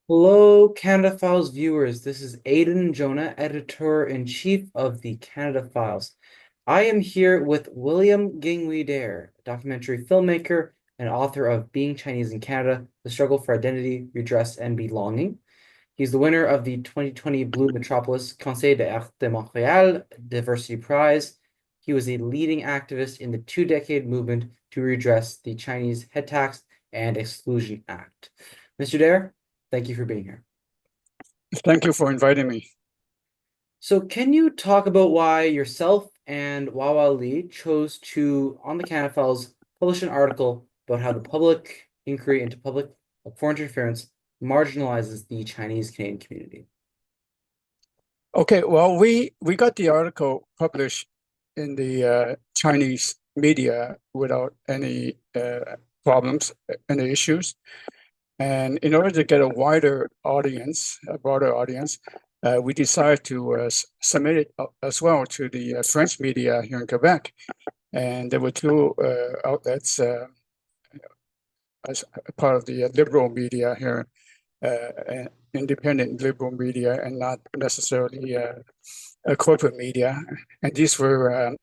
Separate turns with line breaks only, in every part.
Hello, Canada Files viewers. This is Aidan Jonah, editor-in-chief of the Canada Files. I am here with William Dere, documentary filmmaker and author of Being Chinese in Canada: The Struggle for Identity, Redress, and Belonging. He's the winner of the 2020 Blue Metropolis Conseil d'Art de Montréal Diversity Prize. He was a leading activist in the two-decade movement to redress the Chinese Head Tax and Exclusion Act. Mr. Dare, thank you for being here.
Thank you for inviting me.
So, can you talk about why yourself and Wawa Li chose to, on the Canada Files, publish an article about how the public inquiry into public foreign interference marginalizes the Chinese Canadian community?
Okay, well, we got the article published in the Chinese media without any problems, any issues. And in order to get a wider audience, a broader audience, we decided to submit it as well to the French media here in Quebec. And there were two outlets as part of the liberal media here, independent liberal media, and not necessarily a corporate media. And these were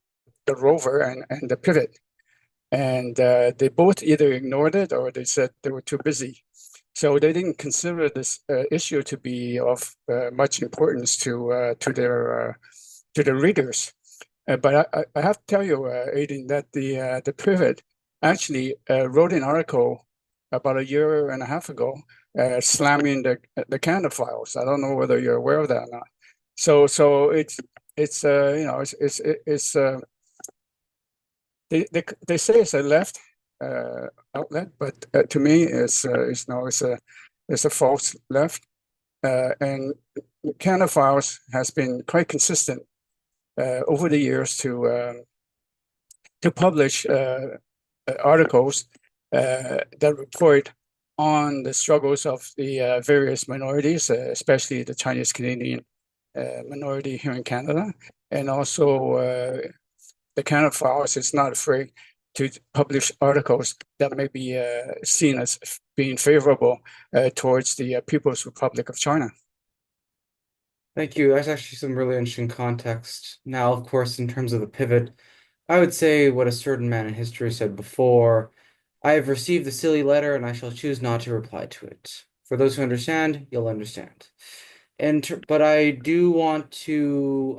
the Rover and the Pivot. And they both either ignored it or they said they were too busy. So they didn't consider this issue to be of much importance to their readers. But I have to tell you, Aiden, that the Pivot actually wrote an article about a year and a half ago, slamming the Canada Files. I don't know whether you're aware of that or not. So it's you know it's they say it's a left outlet, but to me it's no it's a false left. And Canada Files has been quite consistent over the years to publish articles that report on the struggles of the various minorities, especially the Chinese Canadian minority here in Canada, and also the Canada Files is not afraid to publish articles that may be seen as being favorable towards the People's Republic of China.
Thank you. That's actually some really interesting context. Now, of course, in terms of the pivot, I would say what a certain man in history said before: I have received the silly letter and I shall choose not to reply to it. For those who understand, you'll understand. But I do want to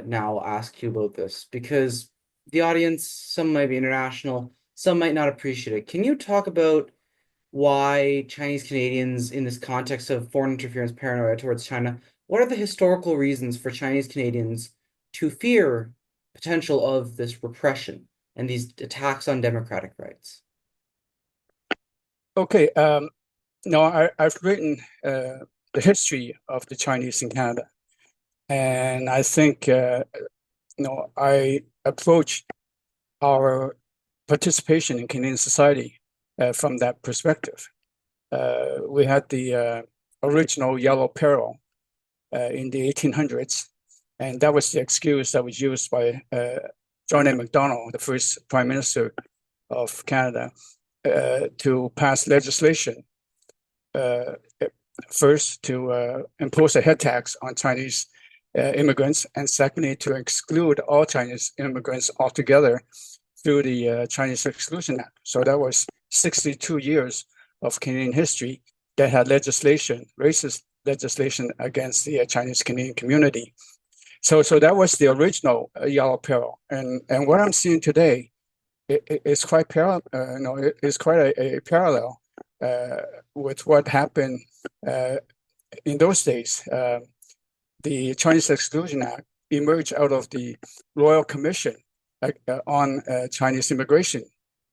now ask you about this because the audience, some might be international, some might not appreciate it. Can you talk about why Chinese Canadians, in this context of foreign interference paranoia towards China, what are the historical reasons for Chinese Canadians to fear potential of this repression and these attacks on democratic rights?
Okay, no, I've written the history of the Chinese in Canada, and I think I approach our participation in Canadian society from that perspective. We had the original Yellow Peril in the 1800s, and that was the excuse that was used by John A. Macdonald, the first Prime Minister of Canada, to pass legislation. First, to impose a head tax on Chinese immigrants, and secondly, to exclude all Chinese immigrants altogether through the Chinese Exclusion Act. So that was 62 years of Canadian history that had legislation, racist legislation against the Chinese Canadian community. So that was the original Yellow Peril. And what I'm seeing today is quite it's quite a parallel with what happened in those days. The Chinese Exclusion Act emerged out of the Royal Commission on Chinese immigration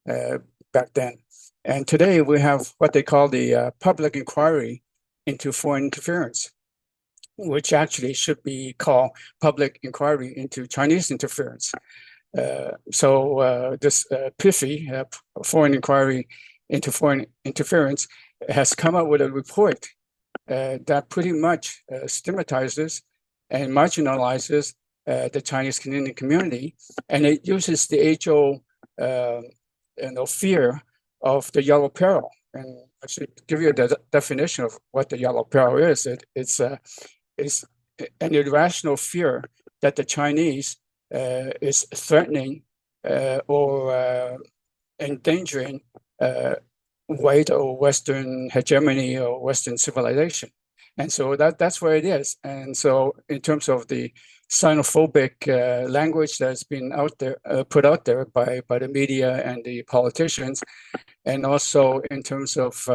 back then. And today we have what they call the public inquiry into foreign interference, which actually should be called public inquiry into Chinese interference. So this PIFI, foreign inquiry into foreign interference, has come up with a report that pretty much stigmatizes and marginalizes the Chinese Canadian community, and it uses the age-old fear of the Yellow Peril. And I should give you the definition of what the yellow peril is. It's an irrational fear that the Chinese is threatening or endangering white or Western hegemony or Western civilization. And so that's where it is. And so in terms of the xenophobic language that's been out there, put out there by the media and the politicians, and also in terms of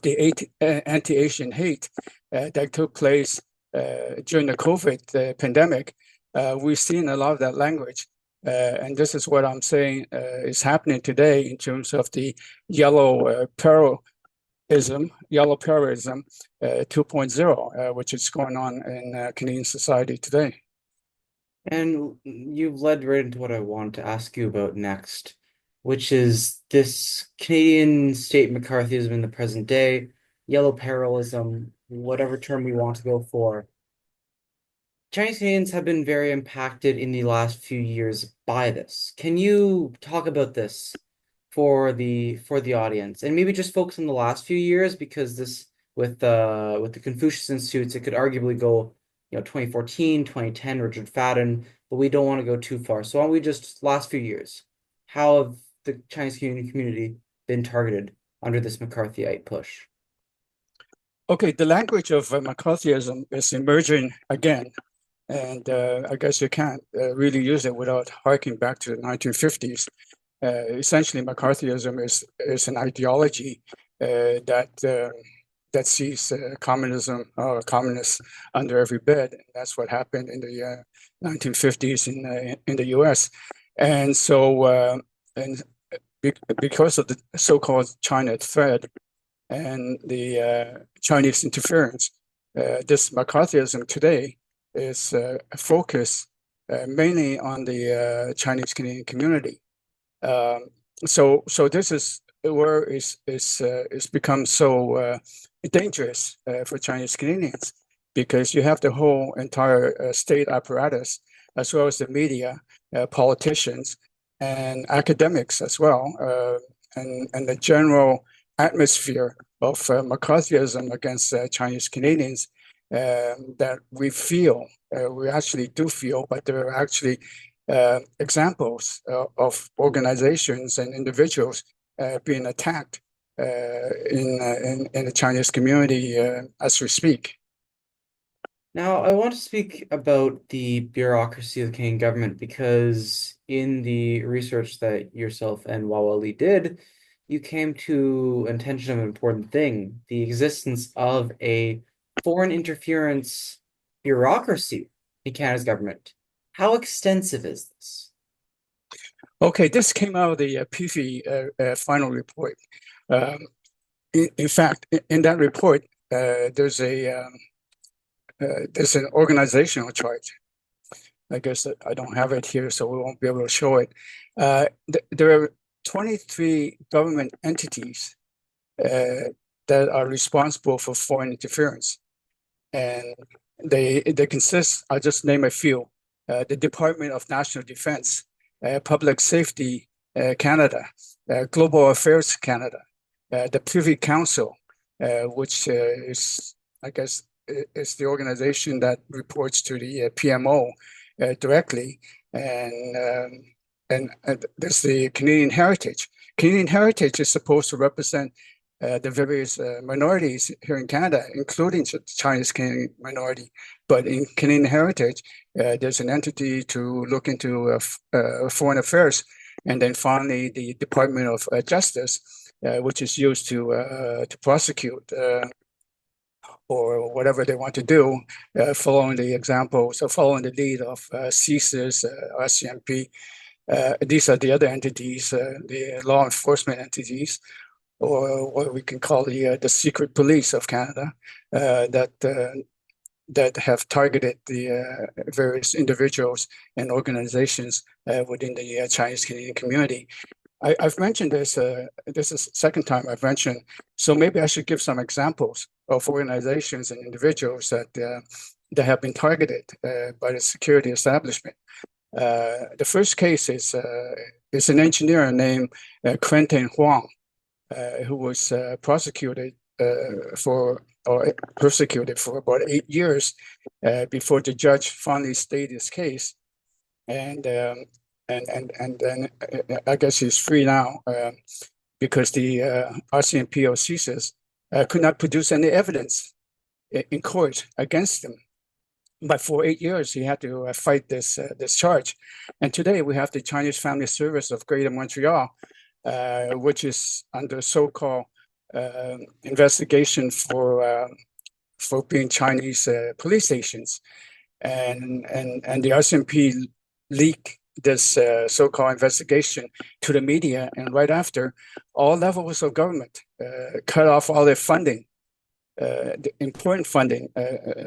the anti-Asian hate that took place during the COVID pandemic, we've seen a lot of that language. And this is what I'm saying is happening today in terms of the yellow yellow periodism 2.0, which is going on in Canadian society today.
And you've led right into what I wanted to ask you about next, which is this Canadian state McCarthyism in the present day, yellow perilism, whatever term we want to go for. Chinese Canadians have been very impacted in the last few years by this. Can you talk about this for the audience and maybe just focus on the last few years because this with the Confucius Institutes, it could arguably go, 2014, 2010, Richard Fadden, but we don't want to go too far. So why don't we just last few years? How have the Chinese Canadian community been targeted under this McCarthyite push?
Okay, the language of McCarthyism is emerging again. And I guess you can't really use it without harking back to the 1950s. Essentially, McCarthyism is an ideology that sees communism or communists under every bed. And that's what happened in the 1950s in the U.S. And so, and because of the so-called China threat and the Chinese interference, this McCarthyism today is focused mainly on the Chinese Canadian community. So this is where it's become so dangerous for Chinese Canadians because you have the whole entire state apparatus as well as the media, politicians, and academics as well, and the general atmosphere of McCarthyism against Chinese Canadians that we actually do feel, but there are actually examples of organizations and individuals being attacked in the Chinese community as we speak.
Now, I want to speak about the bureaucracy of the Canadian government because in the research that yourself and Wawa Lee did, you came to attention of an important thing, the existence of a foreign interference bureaucracy in Canada's government. How extensive is this?
Okay, this came out of the PV final report. In fact, in that report, there's an organizational chart. I guess I don't have it here, so we won't be able to show it. There are 23 government entities that are responsible for foreign interference. And they consist, I'll just name a few, the Department of National Defense, Public Safety Canada, Global Affairs Canada, the Privy Council, which is, I guess, is the organization that reports to the PMO directly, and there's the Canadian Heritage. Canadian Heritage is supposed to represent the various minorities here in Canada, including the Chinese Canadian minority. But in Canadian Heritage, there's an entity to look into foreign affairs. And then finally, the Department of Justice, which is used to prosecute or whatever they want to do, following the examples, or following the lead of CSIS, RCMP. These are the other entities, the law enforcement entities, or what we can call the secret police of Canada, that have targeted the various individuals and organizations within the Chinese Canadian community. I've mentioned this. This is the second time I've mentioned. So maybe I should give some examples of organizations and individuals that have been targeted by the security establishment. The first case is an engineer named Quentin Huang. who was prosecuted for or persecuted for about 8 years before the judge finally stayed his case, and and then I guess he's free now because the RCMP or CSIS could not produce any evidence in court against him. But for 8 years, he had to fight this charge. And today we have the Chinese Family Service of Greater Montreal, which is under so-called investigation for being Chinese police stations, and the RCMP leaked this so-called investigation to the media, and right after, all levels of government cut off all their funding, the important funding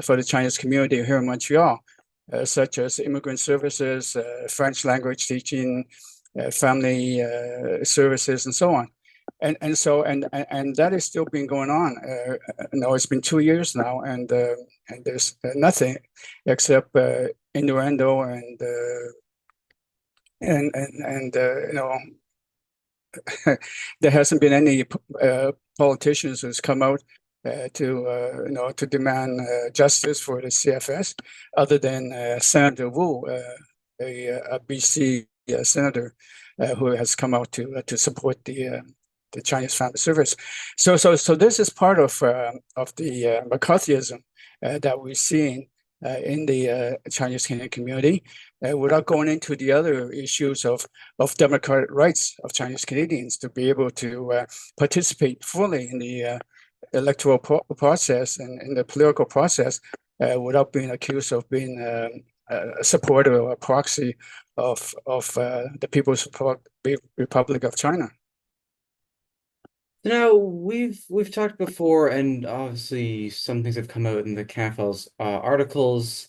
for the Chinese community here in Montreal, such as immigrant services, French language teaching, family services, and so on. And that is still been going on. It's been 2 years now, and there's nothing except innuendo and there hasn't been any politicians who's come out to demand justice for the CFS, other than Senator Wu, a BC senator who has come out to support the Chinese Family Service. So this is part of the McCarthyism that we're seeing in the Chinese Canadian community, without going into the other issues of democratic rights of Chinese Canadians to be able to participate fully in the electoral process and in the political process without being accused of being a supporter or a proxy of the People's Republic of China.
Now we've talked before, and obviously some things have come out in the CANFL's articles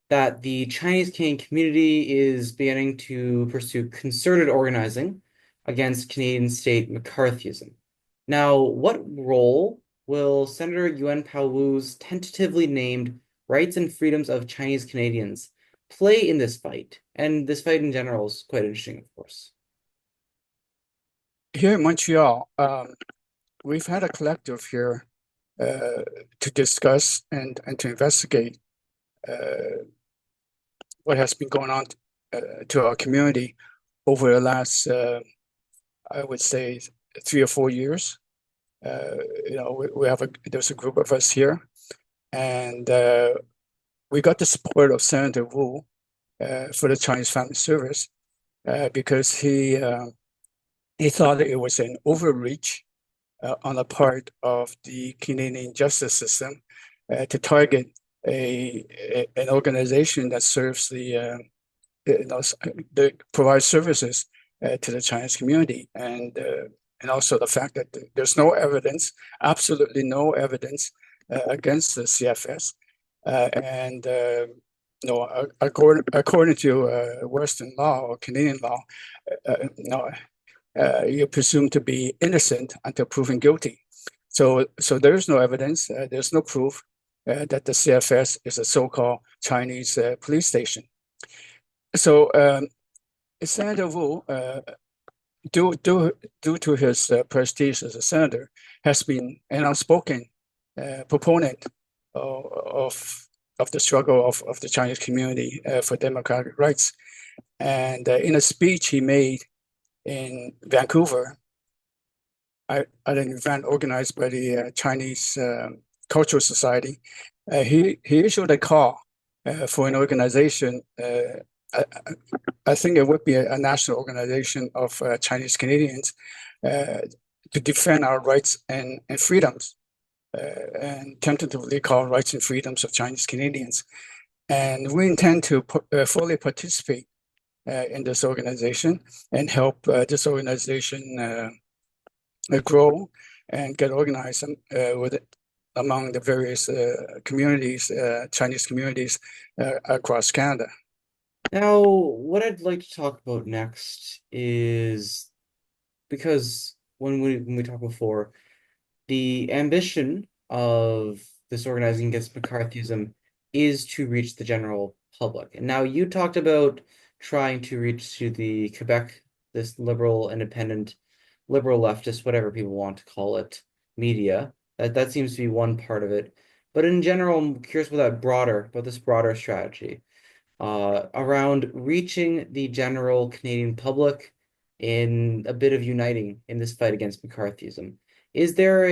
that the Chinese Canadian community is beginning to pursue concerted organizing against Canadian state McCarthyism. Now, what role will Senator Yuan Paowu's tentatively named Rights and Freedoms of Chinese Canadians play in this fight? And this fight in general is quite interesting, of course.
Here in Montreal, we've had a collective here to discuss and to investigate what has been going on to our community over the last, I would say, 3 or 4 years. There's a group of us here, and we got the support of Senator Wu for the Chinese Family Service because he thought it was an overreach on the part of the Canadian justice system to target an organization that serves that provides services to the Chinese community, and also the fact that there's no evidence, absolutely no evidence against the CFS, and according to Western law or Canadian law, you're presumed to be innocent until proven guilty. So there is no evidence, there's no proof that the CFS is a so-called Chinese police station. So Senator Wu, due to his prestige as a senator, has been an outspoken proponent of the struggle of the Chinese community for democratic rights. And in a speech he made in Vancouver, at an event organized by the Chinese Cultural Society, he issued a call for an organization. I think it would be a national organization of Chinese Canadians to defend our rights and freedoms, and tentatively called Rights and Freedoms of Chinese Canadians. And we intend to fully participate in this organization and help this organization grow and get organized with it among the various communities, Chinese communities across Canada.
Now, what I'd like to talk about next is, because when we talked before, the ambition of this organizing against McCarthyism is to reach the general public. And now you talked about trying to reach to the Quebec, this liberal independent liberal leftist, whatever people want to call it, media. That seems to be one part of it. But in general, I'm curious about this broader strategy around reaching the general Canadian public in a bit of uniting in this fight against McCarthyism. Is there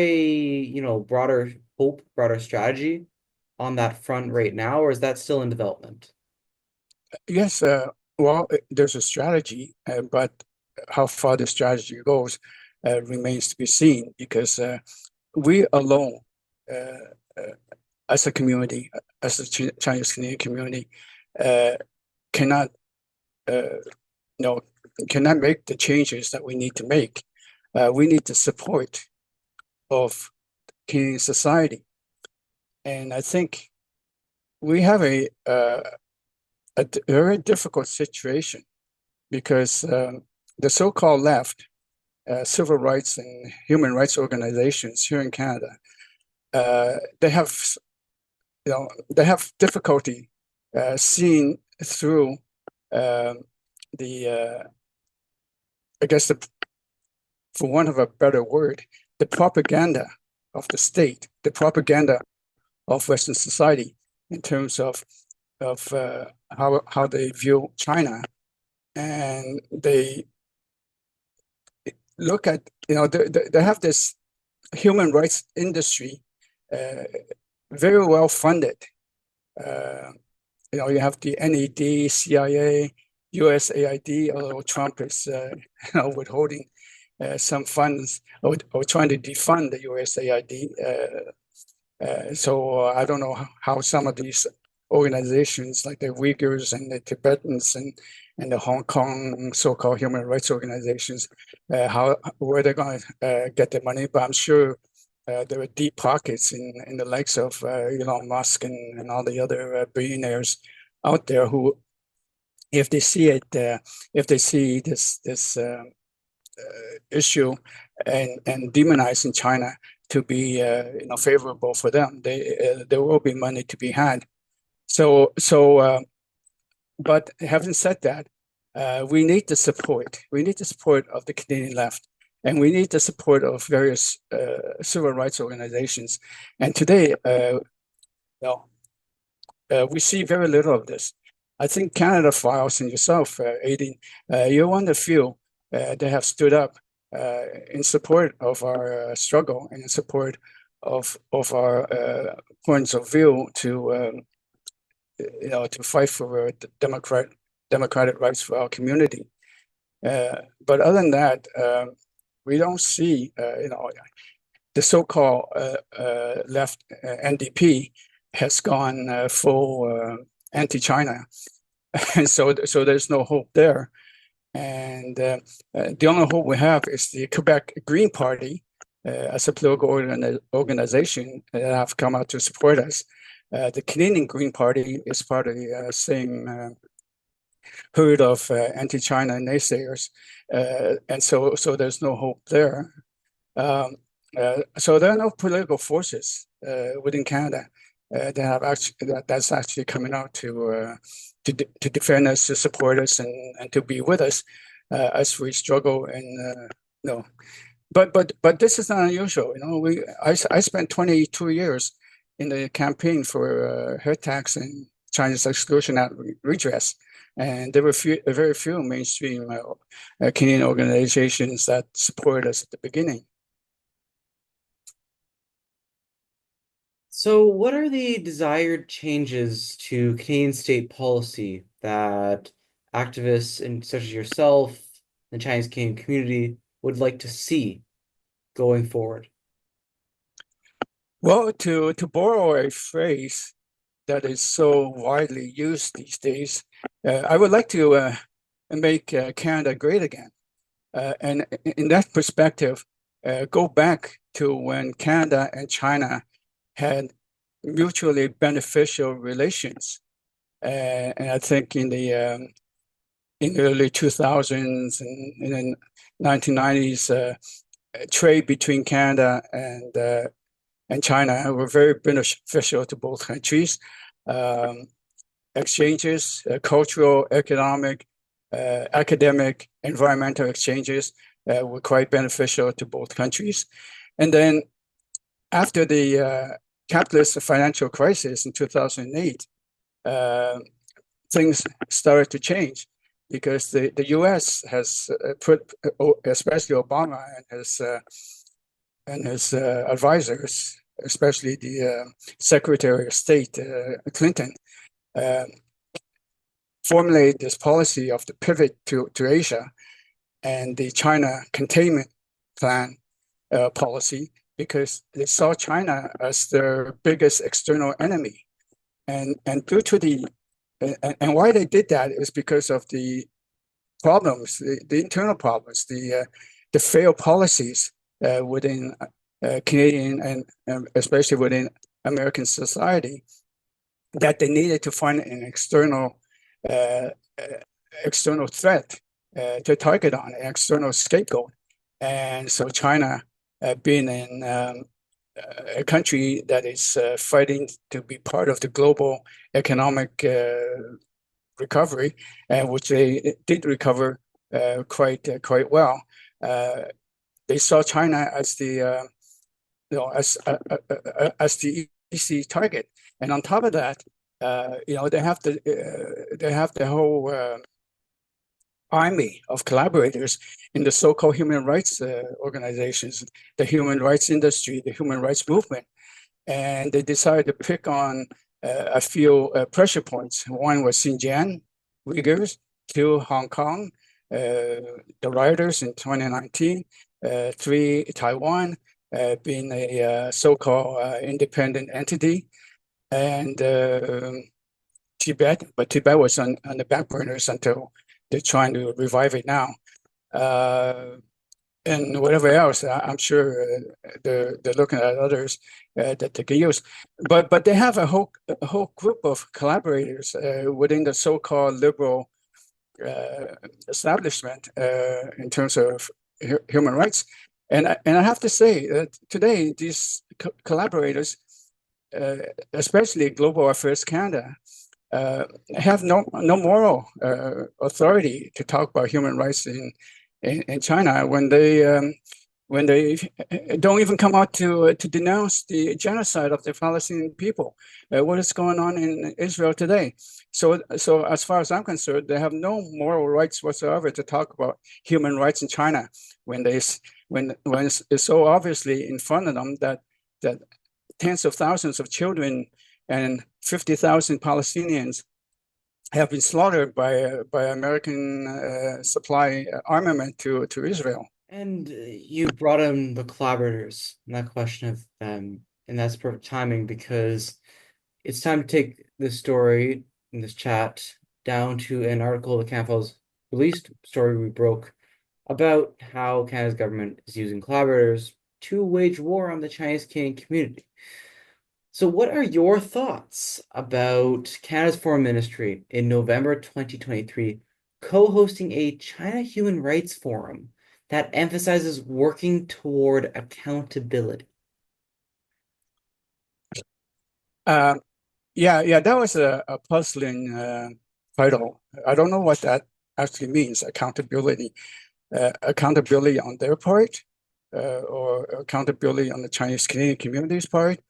broader hope, broader strategy on that front right now, or is that still in development?
Yes, there's a strategy, but how far the strategy goes remains to be seen because we alone, uh, uh, as a community, as a Chinese Canadian community, uh, cannot, uh, you know, cannot make the changes that we need to make. We need the support of Canadian society, and I think we have a very difficult situation because the so-called left, civil rights and human rights organizations here in Canada, they have they have difficulty seeing through um, the I guess for want of a better word, the propaganda of the state, the propaganda of Western society in terms of how they view China, and they look at they have this human rights industry uh, very well funded. Uh, you have the NED, CIA, USAID, although Trump is withholding some funds or trying to defund the USAID. So I don't know how some of these organizations like the Uyghurs and the Tibetans and the Hong Kong so-called human rights organizations, how where they're going to get the money, but I'm sure there are deep pockets in the likes of Elon Musk and all the other billionaires out there who, if they see it, if they see this issue and demonizing China to be favorable for them, there will be money to be had. But having said that, we need the support. We need the support of the Canadian left, and we need the support of various civil rights organizations. And today, we see very little of this. I think Canada Files and yourself, Aideen, you're one of the few that have stood up in support of our struggle and in support of our points of view to fight for democratic rights for our community. But other than that, we don't see, the so-called left NDP has gone full anti-China, and so there's no hope there. And the only hope we have is the Quebec Green Party as a political organization that have come out to support us. The Canadian Green Party is part of the same herd of anti-China naysayers, and so there's no hope there. So there are no political forces within Canada that's actually coming out to defend us, to support us, and to be with us as we struggle. And but this is not unusual. I spent 22 years in the campaign for head tax and Chinese exclusion at Redress, and there were very few mainstream Canadian organizations that supported us at the beginning.
So, what are the desired changes to Canadian state policy that activists and such as yourself, the Chinese Canadian community, would like to see going forward?
Well, to borrow a phrase that is so widely used these days, I would like to make Canada great again. And in that perspective, go back to when Canada and China had mutually beneficial relations. And I think in the early 2000s and in the 1990s, trade between Canada and China were very beneficial to both countries. Exchanges, cultural, economic, academic, environmental exchanges were quite beneficial to both countries. And then after the capitalist financial crisis in 2008, things started to change because the U.S. has put, especially Obama and his advisors, especially the Secretary of State Clinton, uh, formulated this policy of the pivot to Asia and the China containment plan policy because they saw China as their biggest external enemy. And due to and why they did that is because of the problems, the internal problems, the failed policies within Canadian and especially within American society, that they needed to find an uh, external threat to target on, an external scapegoat. And so China, being a country that is fighting to be part of the global economic recovery, which they did recover quite well. They saw China as the as the easy target, and on top of that, they have the whole army of collaborators in the so-called human rights organizations, the human rights industry, the human rights movement, and they decided to pick on a few pressure points. One was Xinjiang, Uyghurs; two, Hong Kong, the rioters in 2019; three, Taiwan, being a so-called independent entity, and Tibet, but Tibet was on the back burners until they're trying to revive it now. Uh, and whatever else, I'm sure they're looking at others that they can use. But they have a whole group of collaborators within the so-called liberal establishment in terms of human rights. And I have to say that today these collaborators, especially Global Affairs Canada, have no moral authority to talk about human rights in China when they don't even come out to denounce the genocide of the Palestinian people. What is going on in Israel today? So as far as I'm concerned, they have no moral rights whatsoever to talk about human rights in China when it's so obviously in front of them that tens of thousands of children and 50,000 Palestinians have been slaughtered by American supply armament to Israel.
And you brought in the collaborators and that question of them, and that's perfect timing because it's time to take this story in this chat down to an article that Canfell's released, story we broke, about how Canada's government is using collaborators to wage war on the Chinese Canadian community. So, what are your thoughts about Canada's Foreign Ministry in November 2023 co-hosting a China Human Rights Forum that emphasizes working toward accountability?
Uh, yeah, that was a puzzling title. I don't know what that actually means, accountability. Accountability on their part, or accountability on the Chinese Canadian community's part,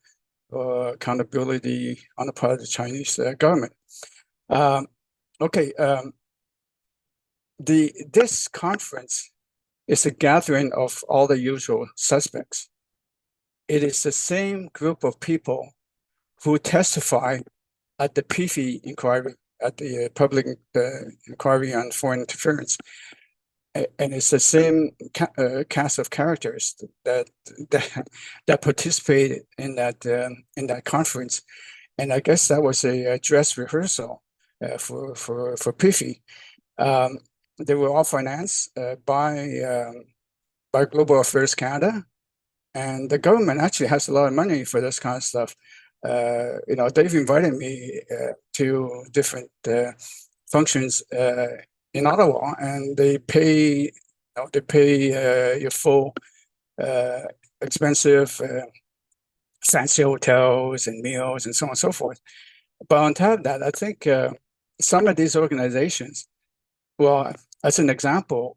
or accountability on the part of the Chinese government. Um, okay, this conference is a gathering of all the usual suspects. It is the same group of people who testify at the PIFI inquiry, at the public inquiry on foreign interference. And it's the same cast of characters that participated in that conference, and I guess that was a dress rehearsal for PIFI. They were all financed by Global Affairs Canada, and the government actually has a lot of money for this kind of stuff. They've invited me to different functions in Ottawa, and they pay your full expensive fancy hotels and meals and so on and so forth. But on top of that, I think some of these organizations, well, as an example,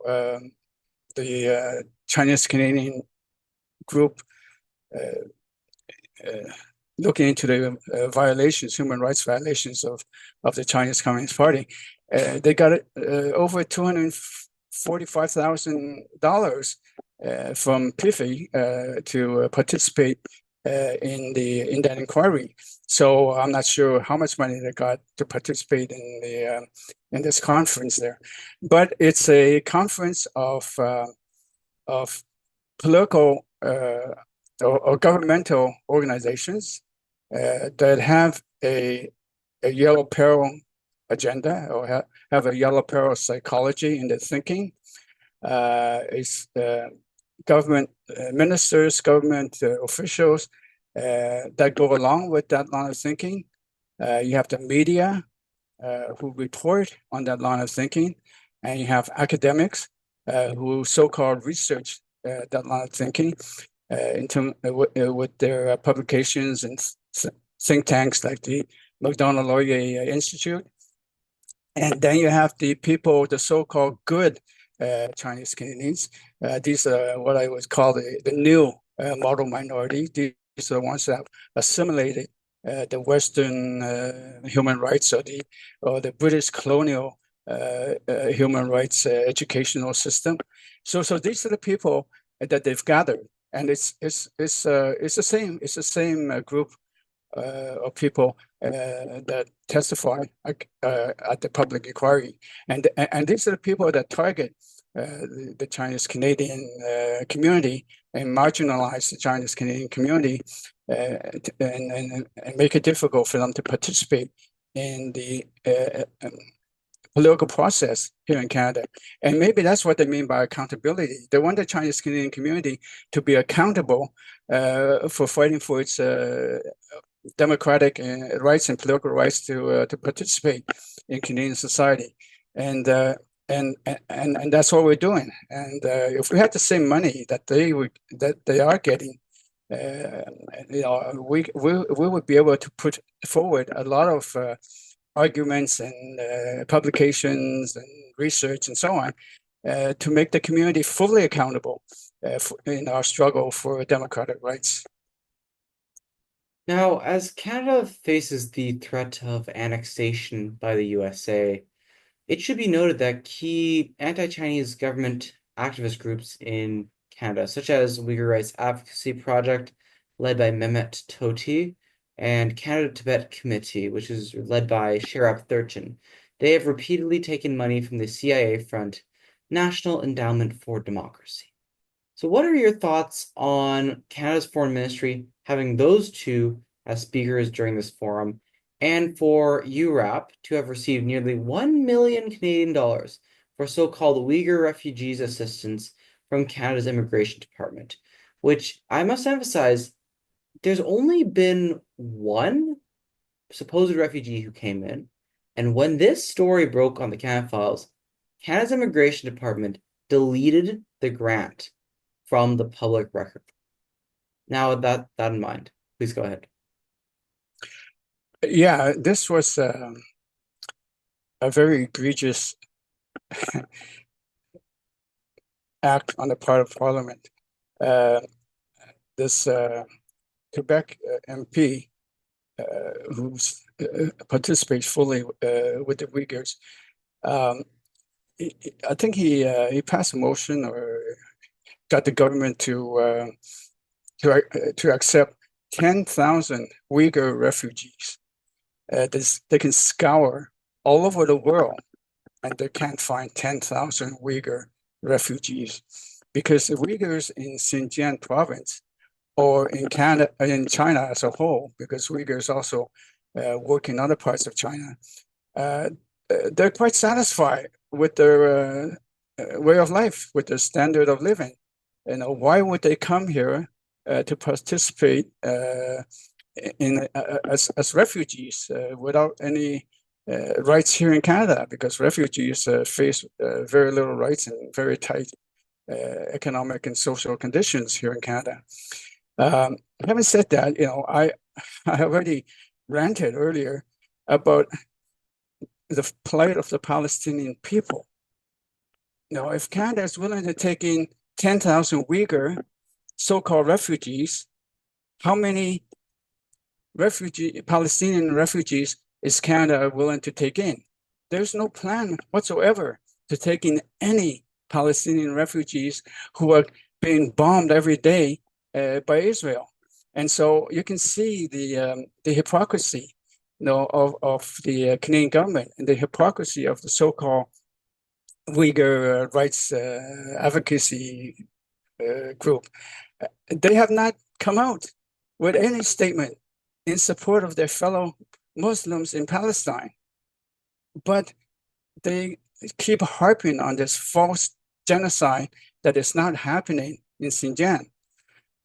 the Chinese Canadian group uh, uh, looking into the violations, human rights violations of the Chinese Communist Party. They got over $245,000 from PIFI to participate in that inquiry. So I'm not sure how much money they got to participate in this conference there, but it's a conference of political or governmental organizations that have a yellow peril agenda or have a yellow peril psychology in their thinking. It's government ministers, government officials that go along with that line of thinking. You have the media who report on that line of thinking, and you have academics who so-called research that line of thinking with their publications and think tanks like the Macdonald-Laurier Institute. And then you have the people, the so-called good Chinese Canadians. These are what I would call the new model minority. These are the ones that have assimilated the Western human rights or the British colonial human rights educational system. So these are the people that they've gathered, and it's the same group of people that testify at the public inquiry, and these are the people that target the Chinese Canadian community and marginalize the Chinese Canadian community and make it difficult for them to participate in the political process here in Canada. And maybe that's what they mean by accountability. They want the Chinese Canadian community to be accountable for fighting for its democratic rights and political rights to participate in Canadian society. And that's what we're doing. And if we had the same money that they are getting, we would be able to put forward a lot of arguments and publications and research and so on to make the community fully accountable in our struggle for democratic rights.
Now, as Canada faces the threat of annexation by the USA, it should be noted that key anti-Chinese government activist groups in Canada, such as Uyghur Rights Advocacy Project, led by Mehmet Toti, and Canada-Tibet Committee, which is led by Sherab Thurchin, they have repeatedly taken money from the CIA Front, National Endowment for Democracy. So what are your thoughts on Canada's Foreign Ministry having those two as speakers during this forum, and for URAP to have received nearly 1 million Canadian dollars for so-called Uyghur refugees assistance from Canada's Immigration Department, which I must emphasize, there's only been one supposed refugee who came in, and when this story broke on the Canada Files, Canada's Immigration Department deleted the grant from the public record. Now, with that in mind, please go ahead.
Yeah, this was a very egregious act on the part of Parliament. This Quebec MP who participates fully with the Uyghurs, I think he passed a motion or got the government to accept 10,000 Uyghur refugees. They can scour all over the world, and they can't find 10,000 Uyghur refugees because the Uyghurs in Xinjiang province or in Canada, in China as a whole, because Uyghurs also work in other parts of China, they're quite satisfied with their way of life, with their standard of living. Why would they come here to participate as refugees without any rights here in Canada? Because refugees face very little rights and very tight economic and social conditions here in Canada. Having said that, I already ranted earlier about the plight of the Palestinian people. if Canada is willing to take in 10,000 Uyghur so-called refugees, how many Palestinian refugees is Canada willing to take in? There's no plan whatsoever to take in any Palestinian refugees who are being bombed every day by Israel. And so you can see the hypocrisy, of the Canadian government and the hypocrisy of the so-called Uyghur rights advocacy group. They have not come out with any statement in support of their fellow Muslims in Palestine, but they keep harping on this false genocide that is not happening in Xinjiang.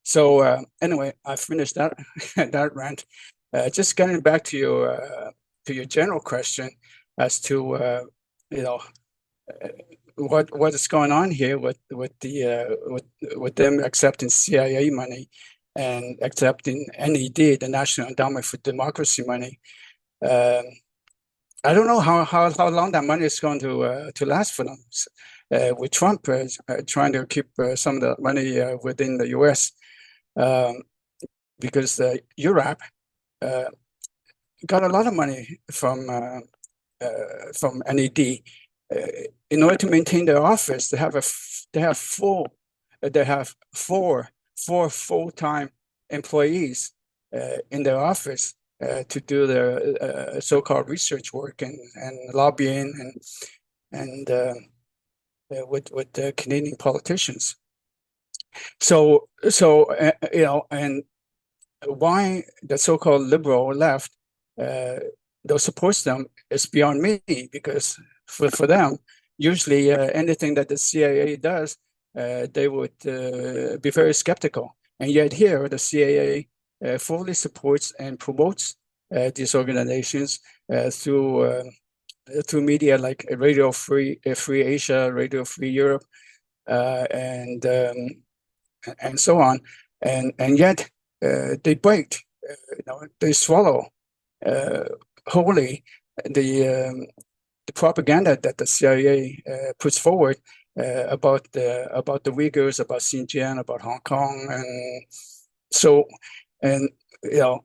So anyway, I finished that that rant. Just getting back to your general question as to you know what is going on here with them accepting CIA money and accepting NED, the National Endowment for Democracy money. Um, I don't know how long that money is going to last for them. With Trump trying to keep some of the money within the U.S. Um, because Europe uh, got a lot of money from NED. In order to maintain their office, they have four full-time employees in their office to do their so-called research work and lobbying and with the Canadian politicians. So and why the so-called liberal left they'll support them is beyond me, because for them, usually anything that the CIA does, they would be very skeptical. And yet here, the CIA fully supports and promotes these organizations through media like Radio Free Asia, Radio Free Europe, and so on. And yet they bite, they swallow wholly the propaganda that the CIA puts forward about the Uyghurs, about Xinjiang, about Hong Kong, and so and you know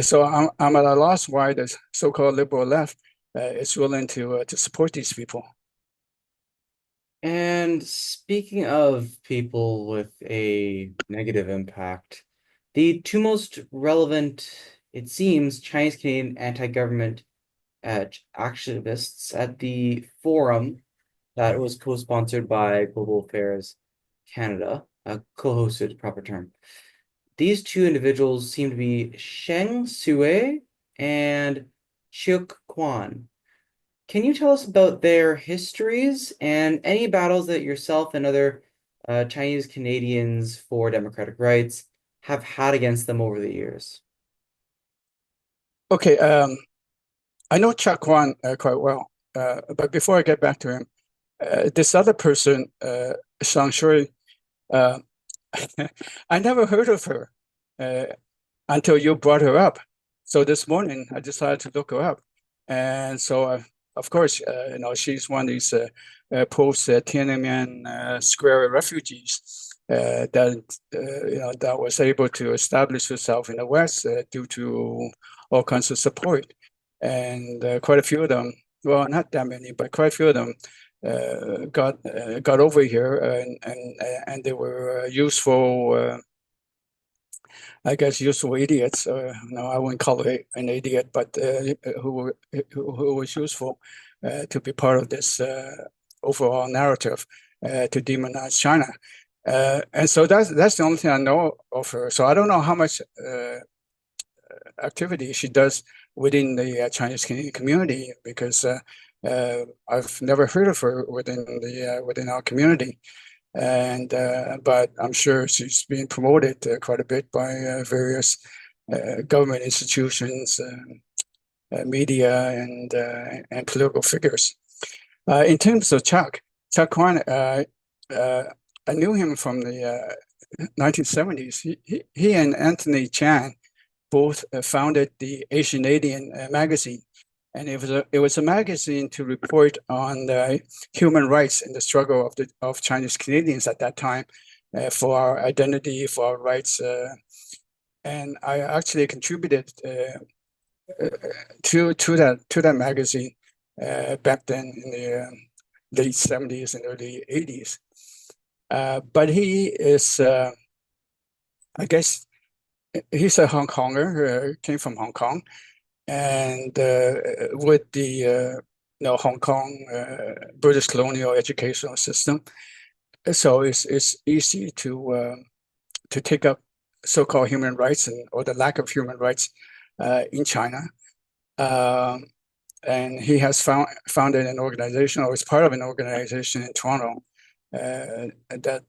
so I'm at a loss why the so-called liberal left is willing to support these people.
And speaking of people with a negative impact, the two most relevant, it seems, Chinese Canadian anti-government activists at the forum that was co-sponsored by Global Affairs Canada, co-hosted, proper term. These two individuals seem to be Sheng Sue and Chiuk Kwan. Can you tell us about their histories and any battles that yourself and other Chinese Canadians for democratic rights have had against them over the years?
Okay, I know Chuck Kwan quite well, but before I get back to him, this other person, Shang Shui, uh, I never heard of her until you brought her up. So this morning, I decided to look her up, and so of course, she's one of these post Tiananmen Square refugees that was able to establish herself in the West due to all kinds of support, and quite a few of them, well, not that many, but quite a few of them got over here, and they were useful. I guess useful idiots. No, I wouldn't call it an idiot, but who was useful to be part of this overall narrative to demonize China. And so that's the only thing I know of her. So I don't know how much activity she does within the Chinese Canadian community, because I've never heard of her within our community. And but I'm sure she's being promoted quite a bit by various government institutions, media, and political figures. In terms of Chuck Kwan, I knew him from the 1970s. He and Anthony Chan both founded the Asian magazine, and it was a magazine to report on the human rights and the struggle of Chinese Canadians at that time for our identity, for our rights. And I actually contributed to that magazine back then in the late 70s and early 80s. But he is, I guess, he's a Hong Konger, came from Hong Kong, and with the Hong Kong British colonial educational system, so it's easy to take up so-called human rights or the lack of human rights in China. Um, and he has founded an organization, or is part of an organization in Toronto that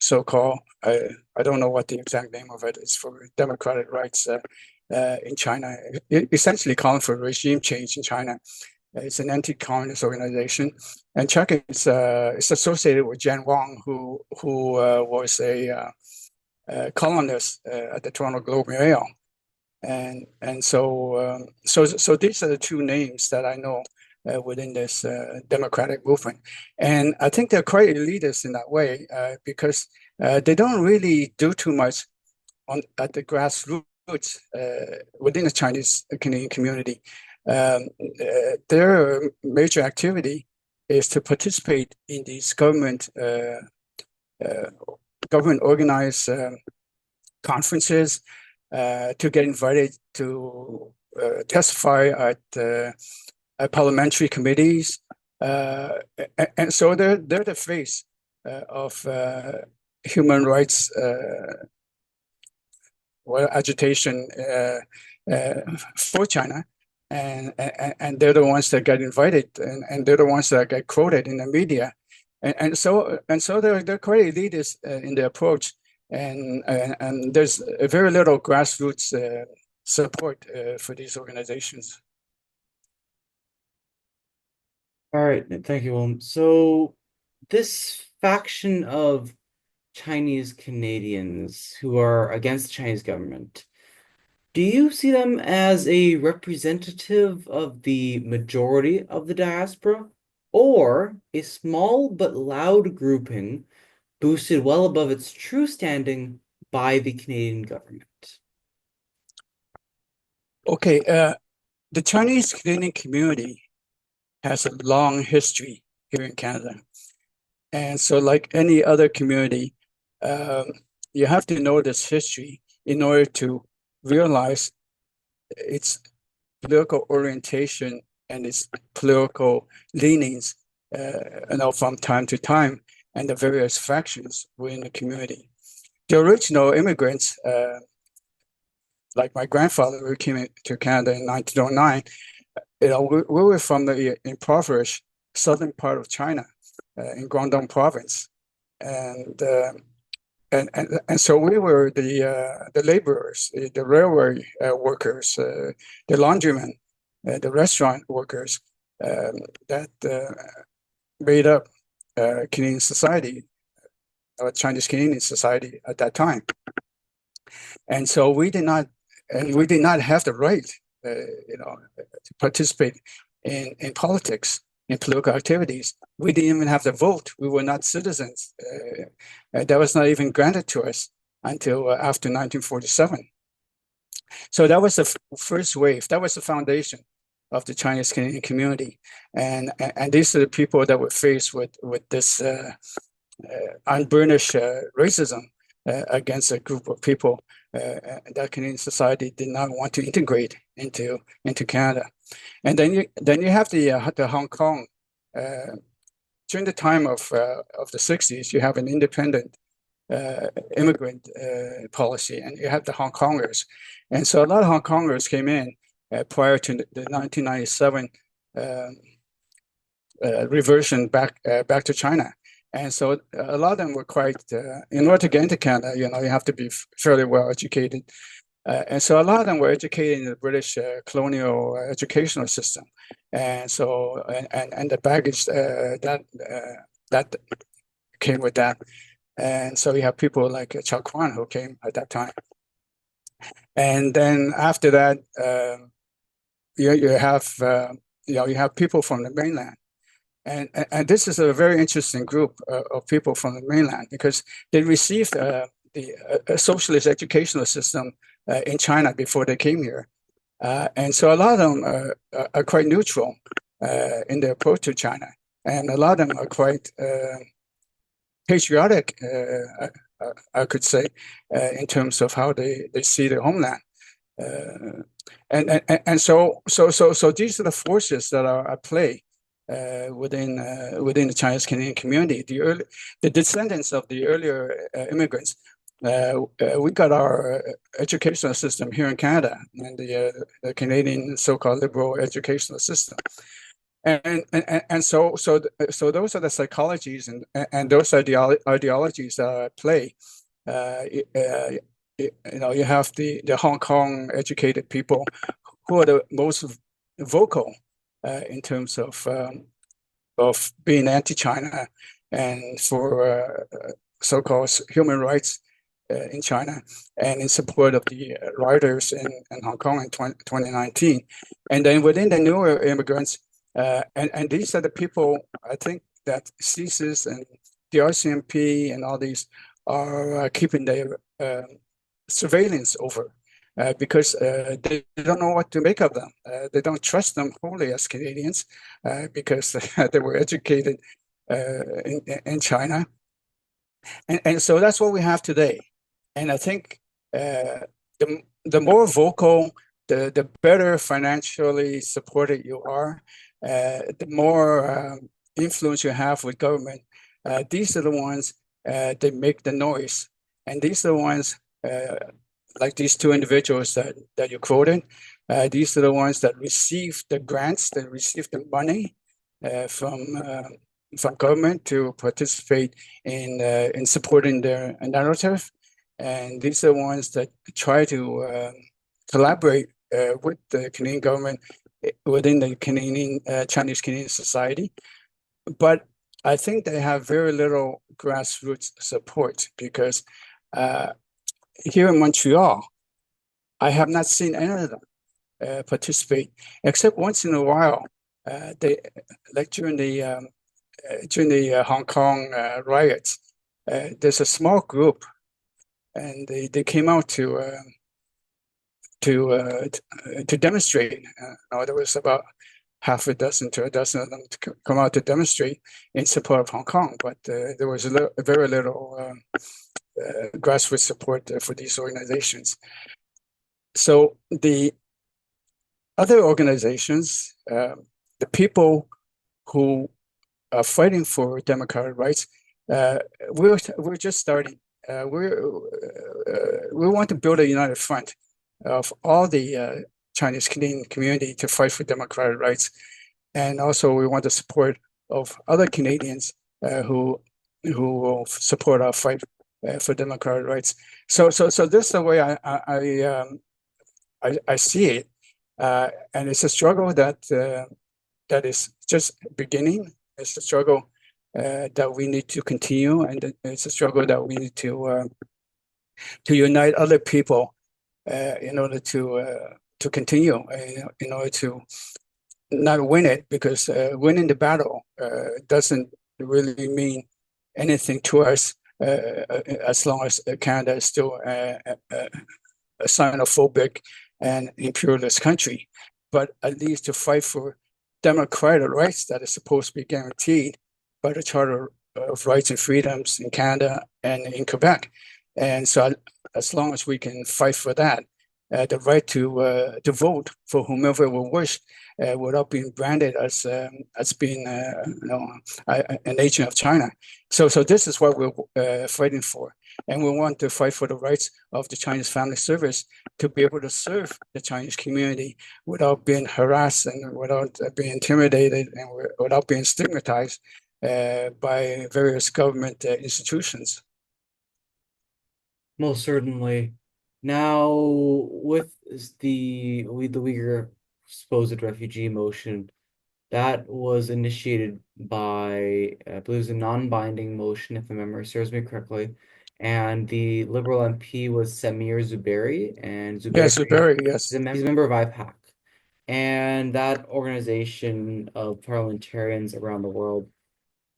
so-called, I don't know what the exact name of it is, for democratic rights in China, essentially calling for regime change in China. It's an anti-communist organization, and Chuck is associated with Jan Wong, who was a columnist at the Toronto Globe Mail, and so these are the two names that I know within this democratic movement, and I think they're quite elitist in that way because they don't really do too much at the grassroots within the Chinese Canadian community. Their major activity is to participate in these government organized conferences, to get invited to testify at parliamentary committees, and so they're the face of human rights agitation for China, and they're the ones that get invited, and they're the ones that get quoted in the media, and so they're quite elitist in their approach, and there's very little grassroots support for these organizations.
All right, thank you, William. So this faction of Chinese Canadians who are against the Chinese government, do you see them as a representative of the majority of the diaspora, or a small but loud grouping boosted well above its true standing by the Canadian government?
Okay, the Chinese Canadian community has a long history here in Canada. And so, like any other community, um, you have to know this history in order to realize its political orientation and its political leanings, from time to time, and the various factions within the community. The original immigrants, like my grandfather, who came to Canada in 1909, we were from the impoverished southern part of China, in Guangdong province, and so we were the laborers, the railway workers, the laundrymen, the restaurant workers that made up Canadian society, or Chinese Canadian society at that time, and so we did not have the right, to participate in politics, in political activities. We didn't even have the vote. We were not citizens. That was not even granted to us until after 1947. So that was the first wave. That was the foundation of the Chinese Canadian community, and these are the people that were faced with this unburnished racism against a group of people that Canadian society did not want to integrate into Canada. And then you have the Hong Kong. During the time of the 60s, you have an independent immigrant policy, and you have the Hong Kongers. And so a lot of Hong Kongers came in prior to the 1997 reversion back to China. And so a lot of them were quite, in order to get into Canada, you have to be fairly well educated. And so a lot of them were educated in the British colonial educational system. And so, and the baggage that came with that. And so you have people like Chow Kwan, who came at that time. And then after that, you have you have people from the mainland, and this is a very interesting group of people from the mainland because they received the socialist educational system in China before they came here, and so a lot of them are quite neutral in their approach to China, and a lot of them are quite patriotic, I could say, in terms of how they see their homeland. Uh, and so these are the forces that are at play within the Chinese Canadian community. The descendants of the earlier immigrants. We got our educational system here in Canada and the Canadian so-called liberal educational system. And so those are the psychologies and those ideologies that are at play. Uh, uh, you have the Hong Kong educated people who are the most vocal in terms of being anti-China and for so-called human rights in China and in support of the rioters in Hong Kong in 2019. And then within the newer immigrants, and these are the people I think that CSIS and the RCMP and all these are keeping their surveillance over because they don't know what to make of them. They don't trust them wholly as Canadians because they were educated in China. And so that's what we have today. And I think the more vocal, the better financially supported you are, the more influence you have with government. These are the ones that make the noise. And these are the ones, like these two individuals that you quoted, these are the ones that receive the grants, that receive the money from government to participate in supporting their narrative, and these are the ones that try to collaborate with the Canadian government within the Canadian Chinese Canadian society. But I think they have very little grassroots support because here in Montreal, I have not seen any of them participate, except once in a while. They like during the Hong Kong riots, there's a small group, and they came out to demonstrate. There was about half a dozen to a dozen of them to come out to demonstrate in support of Hong Kong, but there was very little grassroots support for these organizations. So the other organizations, the people who are fighting for democratic rights, we're just starting. We want to build a united front of all the Chinese Canadian community to fight for democratic rights, and also we want the support of other Canadians who will support our fight for democratic rights. So this is the way I see it, and it's a struggle that is just beginning. It's a struggle that we need to continue, and it's a struggle that we need to unite other people in order to continue, in order to not win it, because winning the battle doesn't really mean anything to us as long as Canada is still a xenophobic and imperialist country. But at least to fight for democratic rights that is supposed to be guaranteed by the Charter of Rights and Freedoms in Canada and in Quebec. And so as long as we can fight for that, the right to vote for whomever we wish without being branded as being an agent of China. So this is what we're fighting for. And we want to fight for the rights of the Chinese Family Service to be able to serve the Chinese community without being harassed and without being intimidated and without being stigmatized by various government institutions.
Most certainly. Now, with the Uyghur supposed refugee motion, that was initiated by, I believe it was a non-binding motion, if my memory serves me correctly. And the Liberal MP was Samir Zuberi, and
Yes,
Zuberi,
very, yes.
he's a member of IPAC. And that organization of parliamentarians around the world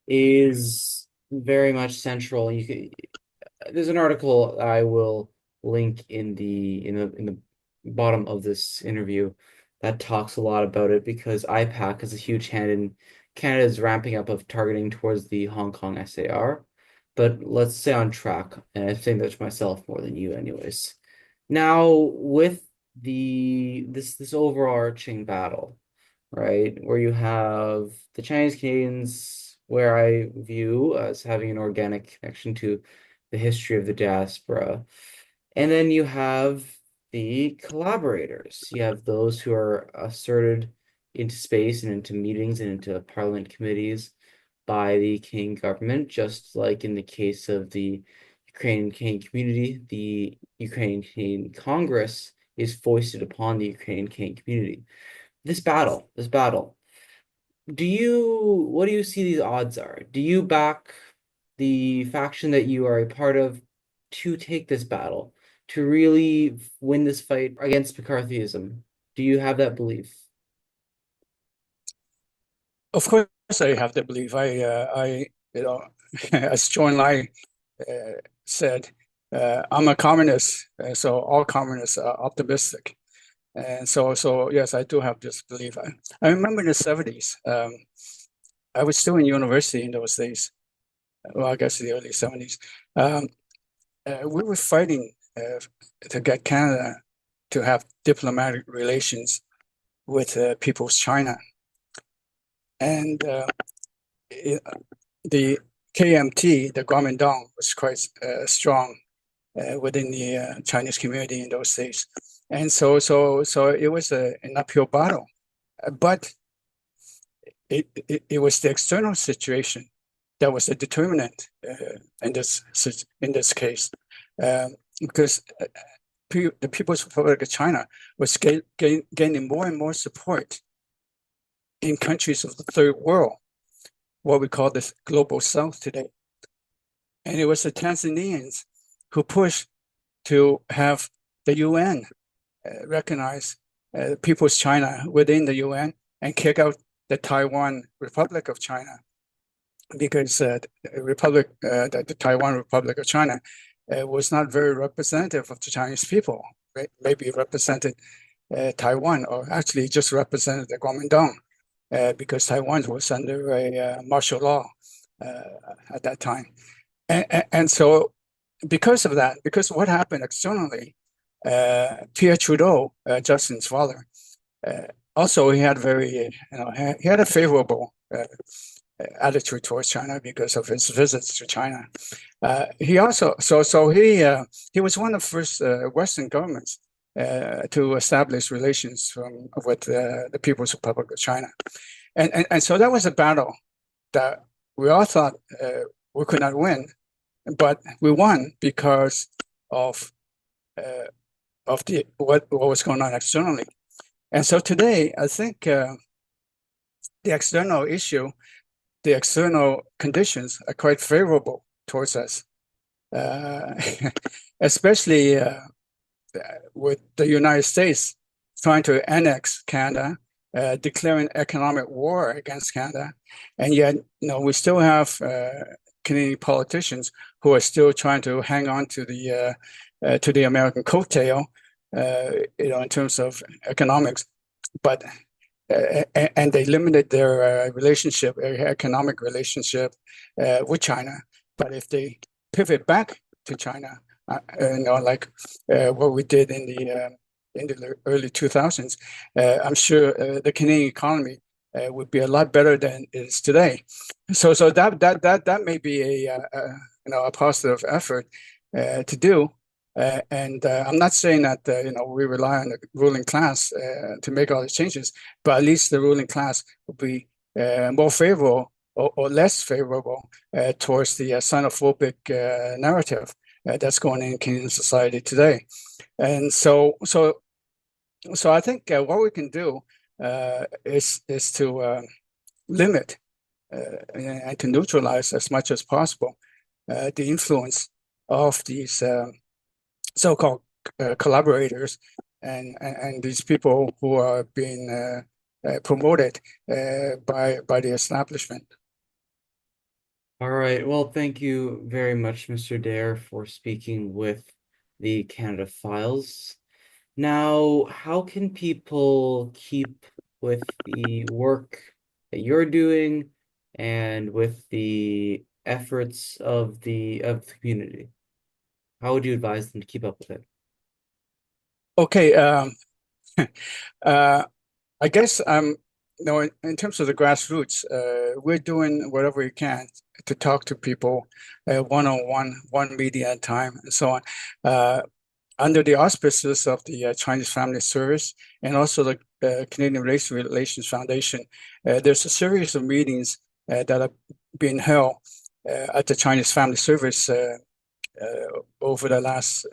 is very much central. There's an article I will link in the bottom of this interview that talks a lot about it because IPAC has a huge hand in Canada's ramping up of targeting towards the Hong Kong SAR. But let's stay on track, and I'm saying that to myself more than you, anyways. Now, with this overarching battle, right, where you have the Chinese Canadians, where I view as having an organic connection to the history of the diaspora. And then you have the collaborators. You have those who are asserted into space and into meetings and into parliament committees by the Canadian government, just like in the case of the Ukrainian Canadian community, the Ukrainian Canadian Congress is foisted upon the Ukrainian Canadian community. This battle, what do you see these odds are? Do you back the faction that you are a part of to take this battle, to really win this fight against McCarthyism? Do you have that belief?
Of course, I have to believe. As Zhou Enlai said, I'm a communist, so all communists are optimistic. And so yes, I do have this belief. I remember in the 70s, I was still in university in those days. Well, I guess the early 70s. Um, we were fighting to get Canada to have diplomatic relations with People's China. And the KMT, the Kuomintang, was quite strong within the Chinese community in those days. And so it was an uphill battle. But it was the external situation that was a determinant in this case, because the People's Republic of China was gaining more and more support in countries of the third world, what we call the global south today. And it was the Tanzanians who pushed to have the UN recognize People's China within the UN and kick out the Taiwan Republic of China, because the Taiwan Republic of China was not very representative of the Chinese people. Right? Maybe represented Taiwan, or actually just represented the Kuomintang, because Taiwan was under a martial law at that time. And so because of that, because what happened externally, Pierre Trudeau, Justin's father, also he had he had a favorable attitude towards China because of his visits to China. He also he was one of the first Western governments to establish relations with the People's Republic of China, and so that was a battle that we all thought we could not win, but we won because of what was going on externally. And so today, I think the external conditions are quite favorable towards us, especially with the United States trying to annex Canada, declaring economic war against Canada, and yet we still have Canadian politicians who are still trying to hang on to the American coattail, in terms of economics, but and they limited their economic relationship with China. But if they pivot back to China, like what we did in the early 2000s, I'm sure the Canadian economy would be a lot better than it is today. So that may be a positive effort to do. And I'm not saying that we rely on the ruling class to make all these changes, but at least the ruling class will be more favorable or less favorable towards the xenophobic narrative that's going on in Canadian society today. And so I think what we can do is to limit and to neutralize as much as possible the influence of these so-called collaborators and these people who are being promoted by the establishment.
All right. Well, thank you very much, Mr. Dare, for speaking with the Canada Files. Now, how can people keep with the work that you're doing and with the efforts of the community? How would you advise them to keep up with it?
Okay, uh, I guess in terms of the grassroots, we're doing whatever we can to talk to people one-on-one, one meeting at a time, and so on. Under the auspices of the Chinese Family Service and also the Canadian Race Relations Foundation, there's a series of meetings that are being held at the Chinese Family Service over the last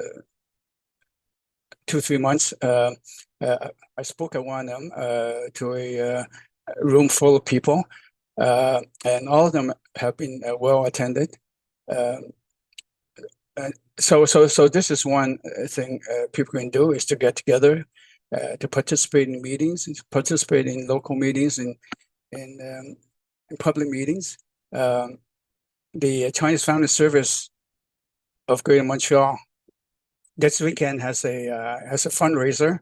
2, 3 months. I spoke at one of them to a room full of people, and all of them have been well attended. Uh, so this is one thing people can do is to get together, to participate in meetings, participate in local meetings, in public meetings. Um, the Chinese Family Service of Greater Montreal this weekend has a fundraiser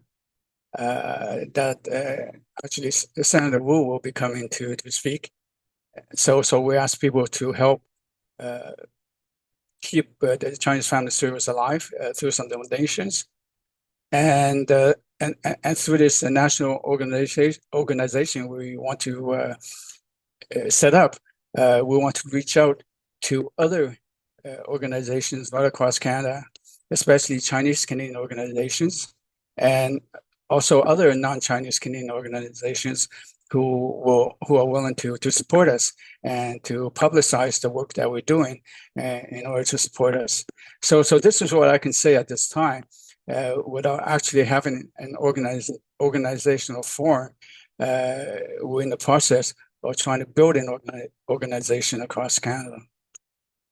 that actually Senator Wu will be coming to speak. So we ask people to help uh, keep the Chinese Family Service alive through some donations, and through this national organization we want to set up. We want to reach out to other organizations right across Canada, especially Chinese Canadian organizations, and also other non-Chinese Canadian organizations who are willing to support us and to publicize the work that we're doing in order to support us. So this is what I can say at this time, without actually having an organizational form. We're in the process of trying to build an organization across Canada.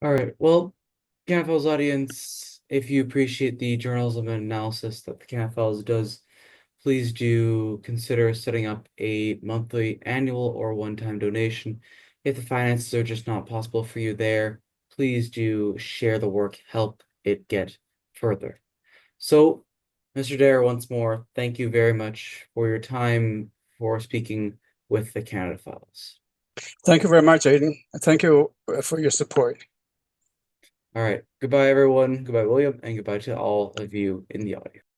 All right. Well, CanFL's audience, if you appreciate the journalism and analysis that the CanFLs does, please do consider setting up a monthly, annual, or one-time donation. If the finances are just not possible for you there, please do share the work, help it get further. So, Mr. Dare, once more, thank you very much for your time for speaking with the Canada Files.
Thank you very much, Aiden. Thank you for your support.
All right. Goodbye, everyone. Goodbye, William, and goodbye to all of you in the audience.